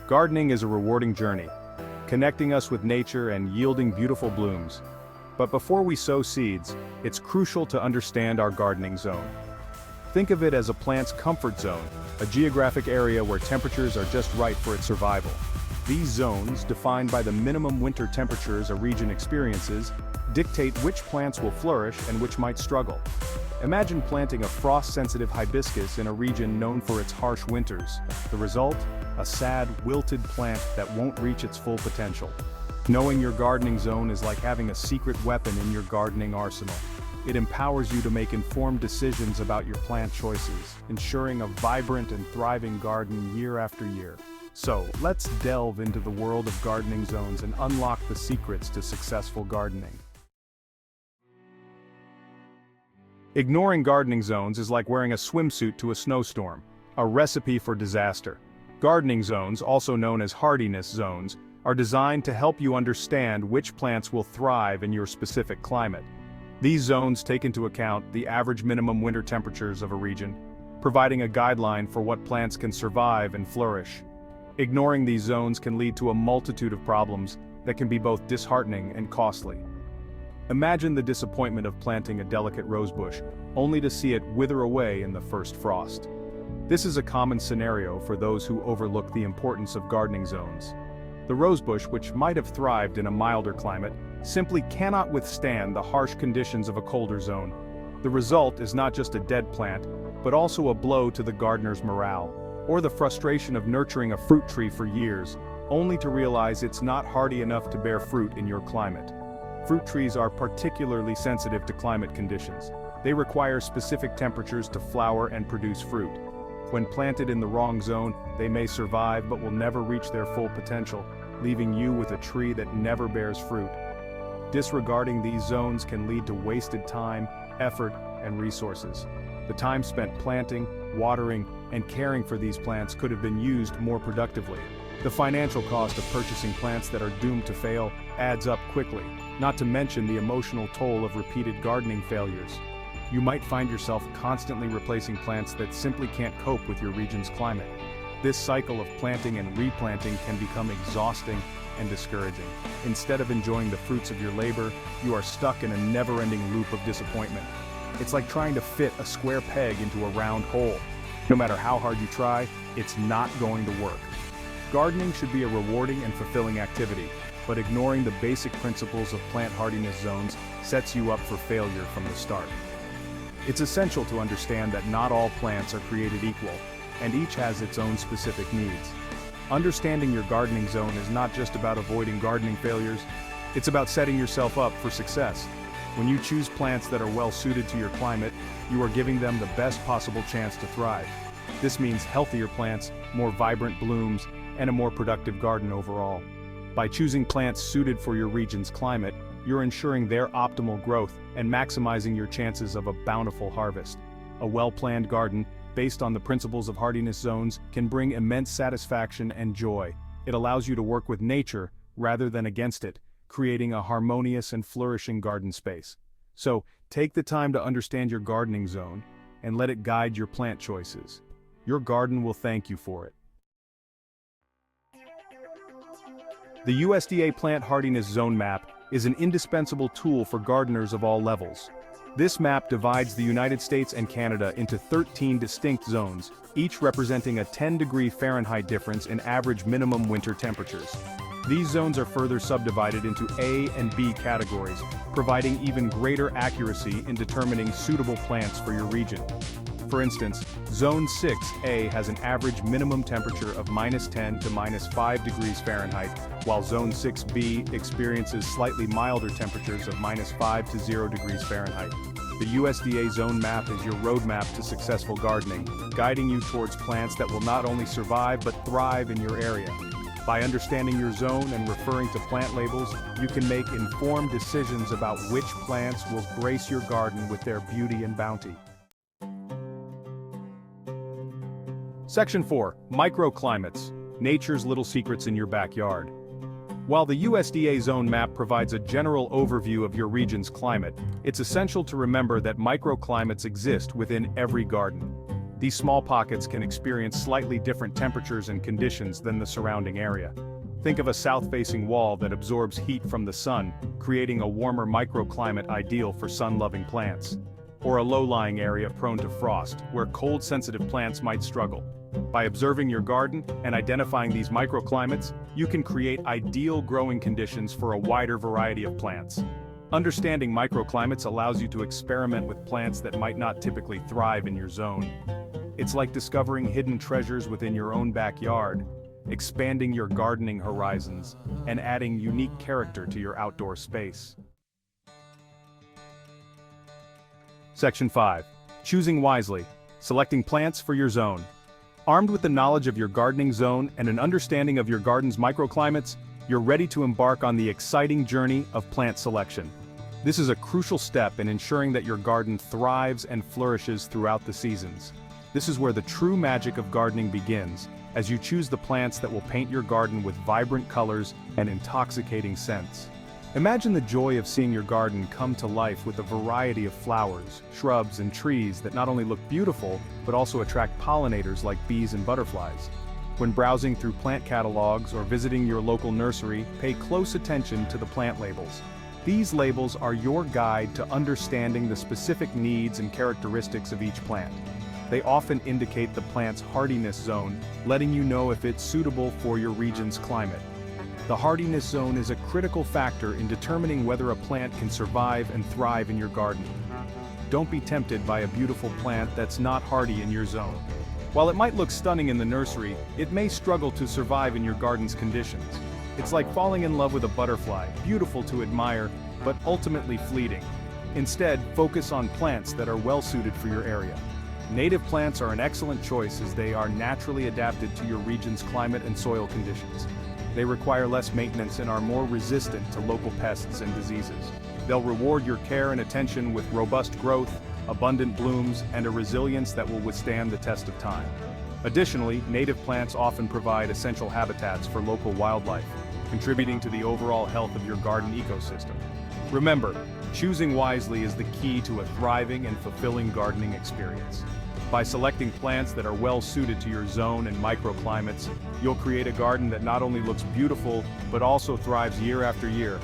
Gardening is a rewarding journey, connecting us with nature and yielding beautiful blooms. But before we sow seeds, it's crucial to understand our gardening zone. Think of it as a plant's comfort zone, a geographic area where temperatures are just right for its survival. These zones, defined by the minimum winter temperatures a region experiences, dictate which plants will flourish and which might struggle. Imagine planting a frost-sensitive hibiscus in a region known for its harsh winters. The result? A sad, wilted plant that won't reach its full potential. Knowing your gardening zone is like having a secret weapon in your gardening arsenal. It empowers you to make informed decisions about your plant choices, ensuring a vibrant and thriving garden year after year. So, let's delve into the world of gardening zones and unlock the secrets to successful gardening. Ignoring gardening zones is like wearing a swimsuit to a snowstorm, a recipe for disaster. Gardening zones, also known as hardiness zones, are designed to help you understand which plants will thrive in your specific climate. These zones take into account the average minimum winter temperatures of a region, providing a guideline for what plants can survive and flourish. Ignoring these zones can lead to a multitude of problems that can be both disheartening and costly. Imagine the disappointment of planting a delicate rosebush, only to see it wither away in the first frost. This is a common scenario for those who overlook the importance of gardening zones. The rosebush, which might have thrived in a milder climate, simply cannot withstand the harsh conditions of a colder zone. The result is not just a dead plant, but also a blow to the gardener's morale, or the frustration of nurturing a fruit tree for years, only to realize it's not hardy enough to bear fruit in your climate. Fruit trees are particularly sensitive to climate conditions. They require specific temperatures to flower and produce fruit. When planted in the wrong zone, they may survive but will never reach their full potential, leaving you with a tree that never bears fruit. Disregarding these zones can lead to wasted time, effort, and resources. The time spent planting, watering, and caring for these plants could have been used more productively. The financial cost of purchasing plants that are doomed to fail adds up quickly, not to mention the emotional toll of repeated gardening failures. You might find yourself constantly replacing plants that simply can't cope with your region's climate. This cycle of planting and replanting can become exhausting and discouraging. Instead of enjoying the fruits of your labor, you are stuck in a never-ending loop of disappointment. It's like trying to fit a square peg into a round hole. No matter how hard you try, it's not going to work. Gardening should be a rewarding and fulfilling activity, but ignoring the basic principles of plant hardiness zones sets you up for failure from the start. It's essential to understand that not all plants are created equal, and each has its own specific needs. Understanding your gardening zone is not just about avoiding gardening failures, it's about setting yourself up for success. When you choose plants that are well suited to your climate, you are giving them the best possible chance to thrive. This means healthier plants, more vibrant blooms, and a more productive garden overall. By choosing plants suited for your region's climate, you're ensuring their optimal growth and maximizing your chances of a bountiful harvest. A well-planned garden, based on the principles of hardiness zones, can bring immense satisfaction and joy. It allows you to work with nature rather than against it, creating a harmonious and flourishing garden space. So, take the time to understand your gardening zone and let it guide your plant choices. Your garden will thank you for it. The USDA Plant Hardiness Zone Map is an indispensable tool for gardeners of all levels. This map divides the United States and Canada into 13 distinct zones, each representing a 10-degree Fahrenheit difference in average minimum winter temperatures. These zones are further subdivided into A and B categories, providing even greater accuracy in determining suitable plants for your region. For instance, Zone 6A has an average minimum temperature of -10 to -5 degrees Fahrenheit, while Zone 6B experiences slightly milder temperatures of -5 to 0 degrees Fahrenheit. The USDA Zone Map is your roadmap to successful gardening, guiding you towards plants that will not only survive but thrive in your area. By understanding your zone and referring to plant labels, you can make informed decisions about which plants will grace your garden with their beauty and bounty. Section 4. Microclimates. Nature's little secrets in your backyard. While the USDA Zone Map provides a general overview of your region's climate, it's essential to remember that microclimates exist within every garden. These small pockets can experience slightly different temperatures and conditions than the surrounding area. Think of a south-facing wall that absorbs heat from the sun, creating a warmer microclimate ideal for sun-loving plants. Or a low-lying area prone to frost, where cold-sensitive plants might struggle. By observing your garden and identifying these microclimates, you can create ideal growing conditions for a wider variety of plants. Understanding microclimates allows you to experiment with plants that might not typically thrive in your zone. It's like discovering hidden treasures within your own backyard, expanding your gardening horizons, and adding unique character to your outdoor space. Section 5. Choosing wisely. Selecting plants for your zone. Armed with the knowledge of your gardening zone and an understanding of your garden's microclimates, you're ready to embark on the exciting journey of plant selection. This is a crucial step in ensuring that your garden thrives and flourishes throughout the seasons. This is where the true magic of gardening begins, as you choose the plants that will paint your garden with vibrant colors and intoxicating scents. Imagine the joy of seeing your garden come to life with a variety of flowers, shrubs, and trees that not only look beautiful, but also attract pollinators like bees and butterflies. When browsing through plant catalogs or visiting your local nursery, pay close attention to the plant labels. These labels are your guide to understanding the specific needs and characteristics of each plant. They often indicate the plant's hardiness zone, letting you know if it's suitable for your region's climate. The hardiness zone is a critical factor in determining whether a plant can survive and thrive in your garden. Don't be tempted by a beautiful plant that's not hardy in your zone. While it might look stunning in the nursery, it may struggle to survive in your garden's conditions. It's like falling in love with a butterfly, beautiful to admire, but ultimately fleeting. Instead, focus on plants that are well suited for your area. Native plants are an excellent choice as they are naturally adapted to your region's climate and soil conditions. They require less maintenance and are more resistant to local pests and diseases. They'll reward your care and attention with robust growth, abundant blooms, and a resilience that will withstand the test of time. Additionally, native plants often provide essential habitats for local wildlife, contributing to the overall health of your garden ecosystem. Remember, choosing wisely is the key to a thriving and fulfilling gardening experience. By selecting plants that are well suited to your zone and microclimates, you'll create a garden that not only looks beautiful, but also thrives year after year.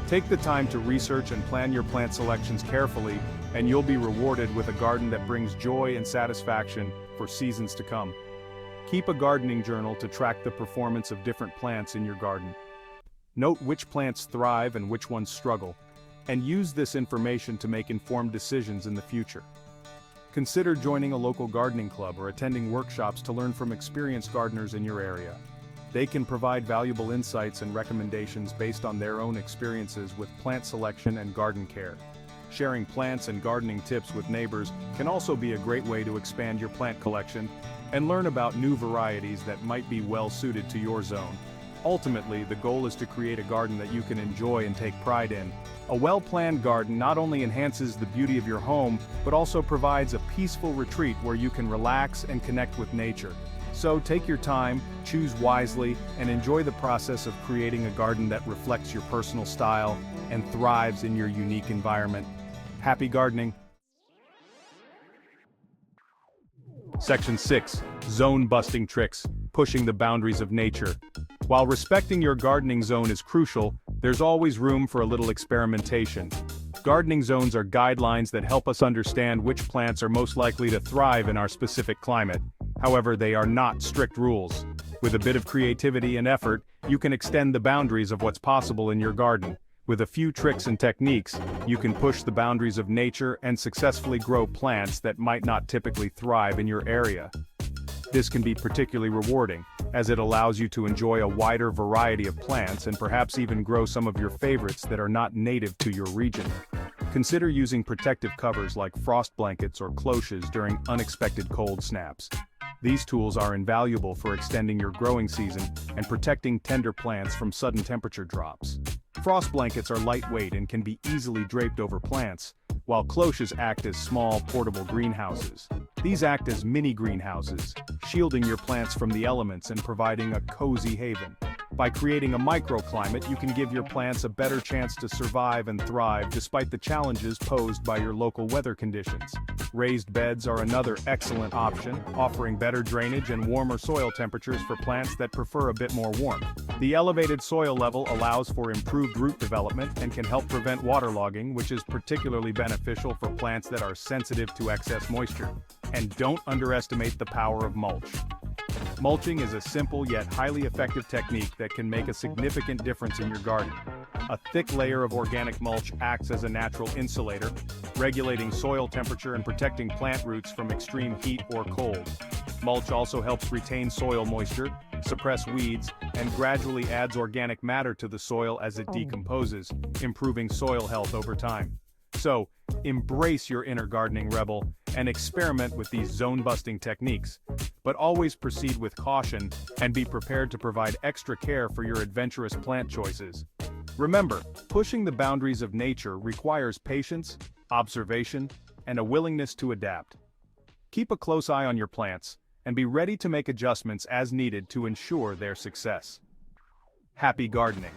Take the time to research and plan your plant selections carefully, and you'll be rewarded with a garden that brings joy and satisfaction for seasons to come. Keep a gardening journal to track the performance of different plants in your garden. Note which plants thrive and which ones struggle, and use this information to make informed decisions in the future. Consider joining a local gardening club or attending workshops to learn from experienced gardeners in your area. They can provide valuable insights and recommendations based on their own experiences with plant selection and garden care. Sharing plants and gardening tips with neighbors can also be a great way to expand your plant collection and learn about new varieties that might be well suited to your zone. Ultimately, the goal is to create a garden that you can enjoy and take pride in. A well-planned garden not only enhances the beauty of your home, but also provides a peaceful retreat where you can relax and connect with nature. So take your time, choose wisely, and enjoy the process of creating a garden that reflects your personal style and thrives in your unique environment. Happy gardening! Section 6. Zone-busting tricks, pushing the boundaries of nature. While respecting your gardening zone is crucial, there's always room for a little experimentation. Gardening zones are guidelines that help us understand which plants are most likely to thrive in our specific climate. However, they are not strict rules. With a bit of creativity and effort, you can extend the boundaries of what's possible in your garden. With a few tricks and techniques, you can push the boundaries of nature and successfully grow plants that might not typically thrive in your area. This can be particularly rewarding, as it allows you to enjoy a wider variety of plants and perhaps even grow some of your favorites that are not native to your region. Consider using protective covers like frost blankets or cloches during unexpected cold snaps. These tools are invaluable for extending your growing season and protecting tender plants from sudden temperature drops. Frost blankets are lightweight and can be easily draped over plants, while cloches act as small, portable greenhouses. These act as mini greenhouses, shielding your plants from the elements and providing a cozy haven. By creating a microclimate, you can give your plants a better chance to survive and thrive despite the challenges posed by your local weather conditions. Raised beds are another excellent option, offering better drainage and warmer soil temperatures for plants that prefer a bit more warmth. The elevated soil level allows for improved root development and can help prevent waterlogging, which is particularly beneficial for plants that are sensitive to excess moisture. And don't underestimate the power of mulch. Mulching is a simple yet highly effective technique that can make a significant difference in your garden. A thick layer of organic mulch acts as a natural insulator, regulating soil temperature and protecting plant roots from extreme heat or cold. Mulch also helps retain soil moisture, suppress weeds, and gradually adds organic matter to the soil as it decomposes, improving soil health over time. So, embrace your inner gardening rebel and experiment with these zone-busting techniques, but always proceed with caution and be prepared to provide extra care for your adventurous plant choices. Remember, pushing the boundaries of nature requires patience, observation, and a willingness to adapt. Keep a close eye on your plants, and be ready to make adjustments as needed to ensure their success. Happy gardening!